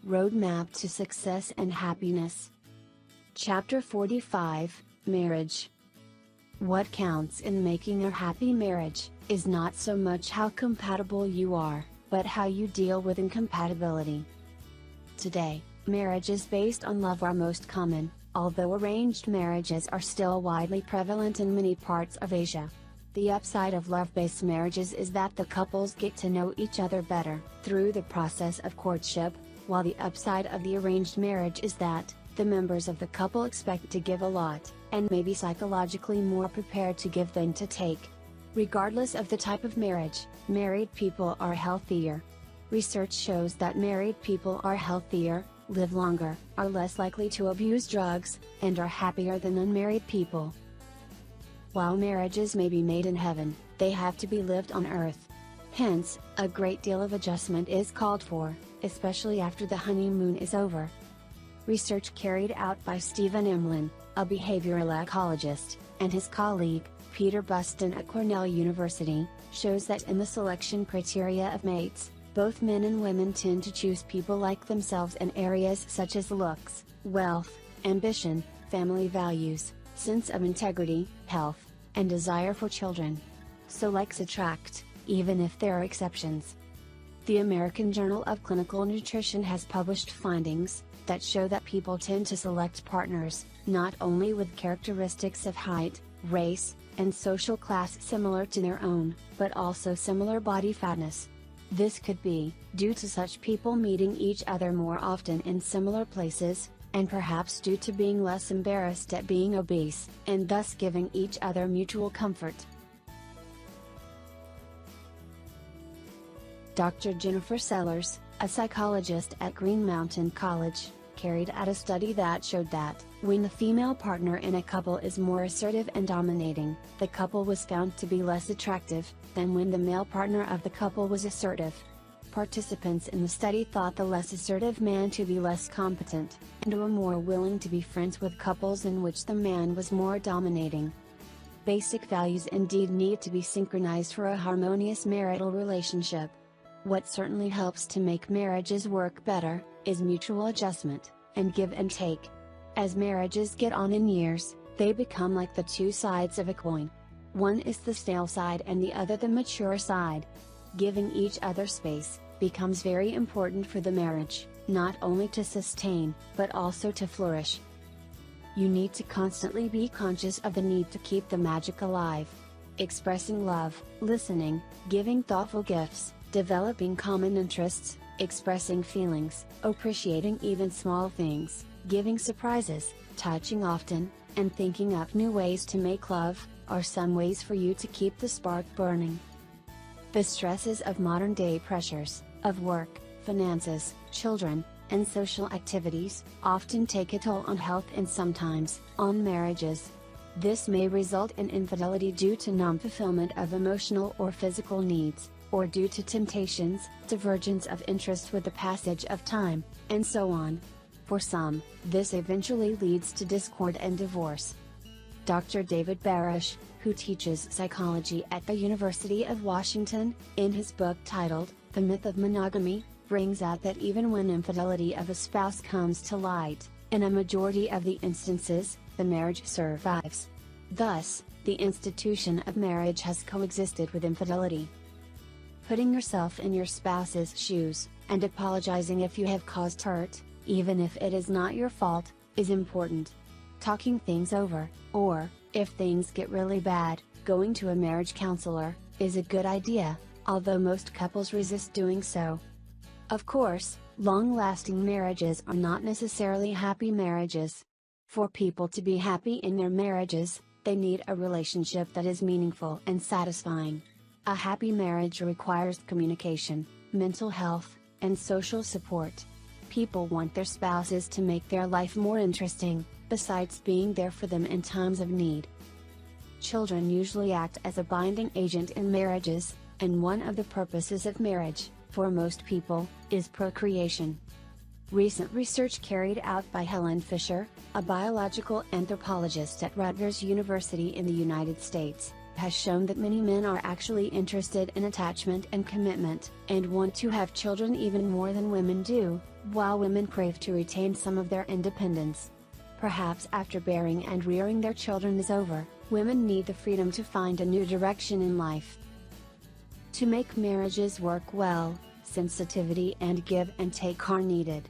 Roadmap to Success and Happiness. Chapter 45, Marriage. What counts in making a happy marriage is not so much how compatible you are, but how you deal with incompatibility. Today, marriages based on love are most common, although arranged marriages are still widely prevalent in many parts of Asia. The upside of love-based marriages is that the couples get to know each other better through the process of courtship, while the upside of the arranged marriage is that the members of the couple expect to give a lot, and may be psychologically more prepared to give than to take. Regardless of the type of marriage, married people are healthier. Research shows that married people are healthier, live longer, are less likely to abuse drugs, and are happier than unmarried people. While marriages may be made in heaven, they have to be lived on earth. Hence, a great deal of adjustment is called for, especially after the honeymoon is over. Research carried out by Stephen Emlin, a behavioral ecologist, and his colleague, Peter Buston at Cornell University, shows that in the selection criteria of mates, both men and women tend to choose people like themselves in areas such as looks, wealth, ambition, family values, sense of integrity, health, and desire for children. So likes attract, even if there are exceptions. The American Journal of Clinical Nutrition has published findings that show that people tend to select partners, not only with characteristics of height, race, and social class similar to their own, but also similar body fatness. This could be due to such people meeting each other more often in similar places, and perhaps due to being less embarrassed at being obese, and thus giving each other mutual comfort. Dr. Jennifer Sellers, a psychologist at Green Mountain College, carried out a study that showed that, when the female partner in a couple is more assertive and dominating, the couple was found to be less attractive, than when the male partner of the couple was assertive. Participants in the study thought the less assertive man to be less competent, and were more willing to be friends with couples in which the man was more dominating. Basic values indeed need to be synchronized for a harmonious marital relationship. What certainly helps to make marriages work better, is mutual adjustment, and give and take. As marriages get on in years, they become like the two sides of a coin. One is the stale side and the other the mature side. Giving each other space becomes very important for the marriage, not only to sustain, but also to flourish. You need to constantly be conscious of the need to keep the magic alive. Expressing love, listening, giving thoughtful gifts, developing common interests, expressing feelings, appreciating even small things, giving surprises, touching often, and thinking up new ways to make love, are some ways for you to keep the spark burning. The stresses of modern-day pressures, of work, finances, children, and social activities, often take a toll on health and sometimes, on marriages. This may result in infidelity due to non-fulfillment of emotional or physical needs, or due to temptations, divergence of interest with the passage of time, and so on. For some, this eventually leads to discord and divorce. Dr. David Barish, who teaches psychology at the University of Washington, in his book titled, The Myth of Monogamy, brings out that even when infidelity of a spouse comes to light, in a majority of the instances, the marriage survives. Thus, the institution of marriage has coexisted with infidelity. Putting yourself in your spouse's shoes, and apologizing if you have caused hurt, even if it is not your fault, is important. Talking things over, or, if things get really bad, going to a marriage counselor, is a good idea, although most couples resist doing so. Of course, long-lasting marriages are not necessarily happy marriages. For people to be happy in their marriages, they need a relationship that is meaningful and satisfying. A happy marriage requires communication, mental health, and social support. People want their spouses to make their life more interesting, besides being there for them in times of need. Children usually act as a binding agent in marriages, and one of the purposes of marriage, for most people, is procreation. Recent research carried out by Helen Fisher, a biological anthropologist at Rutgers University in the United States, has shown that many men are actually interested in attachment and commitment, and want to have children even more than women do, while women crave to retain some of their independence. Perhaps after bearing and rearing their children is over, women need the freedom to find a new direction in life. To make marriages work well, sensitivity and give and take are needed.